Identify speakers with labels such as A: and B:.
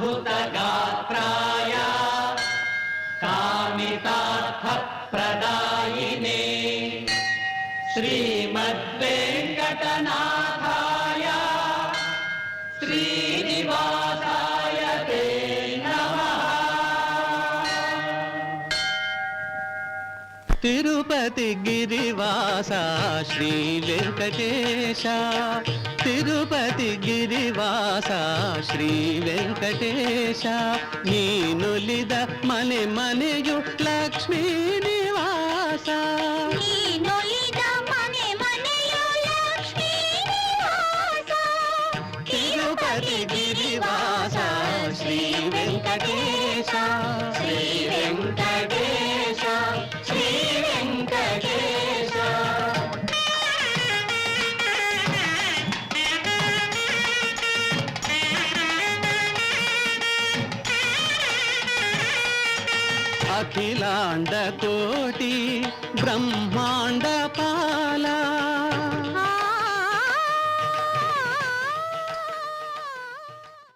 A: अद्भुतगात्राय कामितार्थप्रदायिने श्रीमद्वेङ्कटनाथाय श्रीनिवासाय ते नमः।
B: తిరుపతి గిరివాస శ్రీ వెంకటేశ, తిరుపతి గిరివాస శ్రీ వెంకటేశ, ನೀನುಲಿದ ಮನೆ ಮನೆಯು ಲಕ್ಷ್ಮೀ ನಿವಾಸ,
C: ನೀನುಲಿದ ಮನೆ ಮನೆಯು ಲಕ್ಷ್ಮೀ ನಿವಾಸ,
B: ತಿರುಪತಿ ಗಿರಿವಾಸ ಶ್ರೀ ವೆಂಕಟೇಶ, ಶ್ರೀ ವೆಂಕಟೇಶ, ಶ್ರೀ వెంకటేశ. అఖిలాండ కోటి బ్రహ్మాండ పా